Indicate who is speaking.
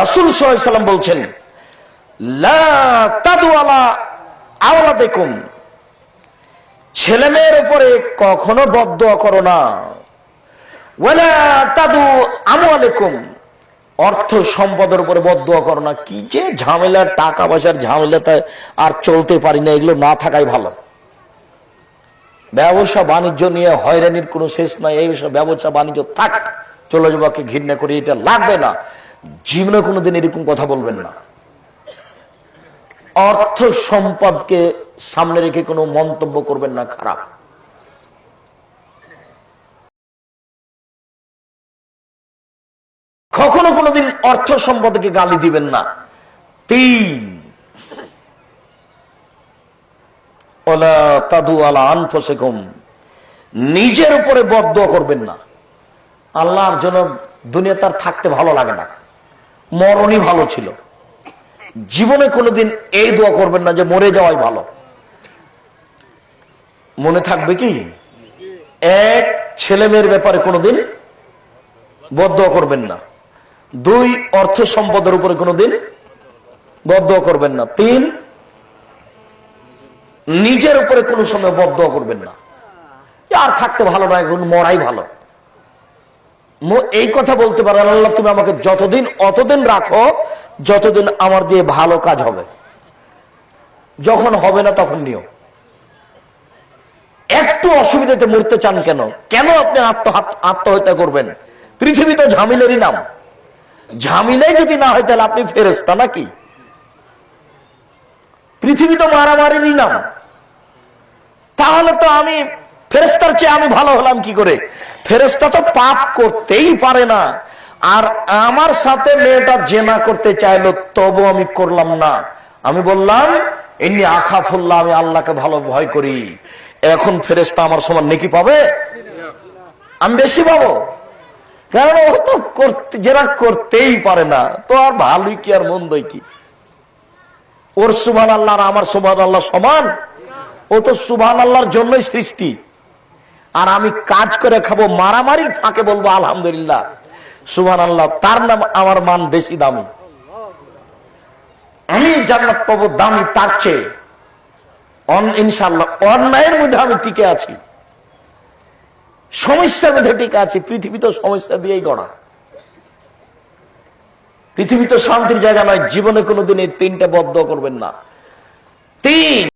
Speaker 1: রাসূল সাল্লাল্লাহু আলাইহি ওয়াসাল্লাম বলছেন, লা তাদু আলা আওলাদিকুম, ছেলে মেয়ের উপরে কখনো বদদুয়া করো না। ওয়ালা তাদু আমওয়ালাকুম, অর্থ সম্পদের উপরে বদদুয়া করো না। কি যে ঝামেলা, টাকা পয়সার ঝামেলাতে আর চলতে পারি না, এগুলো না থাকাই ভালো। ব্যবসা বাণিজ্য নিয়ে হয়রানির কোনো শেষ নাই। এই ব্যবসা বাণিজ্য থাক, চলে যাবাকে ঘৃণা করি, এটা লাগবে না। জীবনে কোনোদিন এরকম কথা বলবেন না। অর্থ সম্পদকে সামনে রেখে কোনো মন্তব্য করবেন না খারাপ। কখনো কোনোদিন অর্থ সম্পদকে গালি দিবেন না। 3, ওয়ালা তাদু আলা আনফুসিকুম, নিজের উপরে বদদুয়া করবেন না। আল্লাহর জন্য দুনিয়া তার থাকতে ভালো লাগে না, মরণই ভালো ছিল। জীবনে কোনোদিন এই দোয়া করবেন না যে মরে যাওয়াই ভালো। মনে থাকবে কি? এক, ছেলে মেয়ের ব্যাপারে কোনোদিন বদদুয়া করবেন না। 2, অর্থ সম্পদের উপরে কোনোদিন বদদুয়া করবেন না। 3, নিজের উপরে কোনো সময় বদদুয়া করবেন না। আর থাকতে ভালো না, এখন মরাই ভালো। এই কথা বলতে পারেন, আল্লাহ তুমি আমাকে যতদিন অতদিন রাখো যতদিন আমার দিয়ে ভালো কাজ হবে, যখন হবে না তখন নিও। একটু অসুবিধাতে মরতে চান কেন? কেন আপনি আত্মহত্যা করবেন? পৃথিবী তো ঝামেলেরই নাম। ঝামেলাই যদি না হয় তাহলে আপনি ফেরেশতা নাকি? পৃথিবী তো মারামারিরই নাম। তাহলে তো আমি ফেরেশতার চেয়ে আমি ভালো হলাম কি করে? ফেরেশতা তো পাপ করতেই পারে না। আর আমার সাথে মেয়েটা জেনা করতে চাইলো, তবু আমি করলাম না। আমি বললাম এমনি আখাফুল্লাহ, আমি আল্লাহকে ভালো ভয় করি। এখন ফেরেশতা আমার সমান নেকি পাবে? আমি বেশি পাবো, কারণ ও তো জেনা করতেই পারে না। তো আর ভালোই কি আর মন্দই কি? ওর সুবহানাল্লাহ আর আমার সুবহানাল্লাহ সমান? ও তো সুবহানাল্লাহর জন্যই সৃষ্টি। আর আমি কাজ করে খাবো, মারামারির ফাঁকে বলবো আলহামদুলিল্লাহ সুবহানাল্লাহ, তার নাম আমার মান বেশি দামি। আমি জান্নাত পাবো দামি তার চেয়ে। ইনশাআল্লাহ অন্যায়ের মধ্যে আমি টিকে আছি, সমস্যার মধ্যে টিকে আছি। পৃথিবী তো সমস্যা দিয়েই গড়া। পৃথিবী তো শান্তির জায়গা নয়। জীবনে কোনোদিন এই 3টে বদদুয়া করবেন না। 3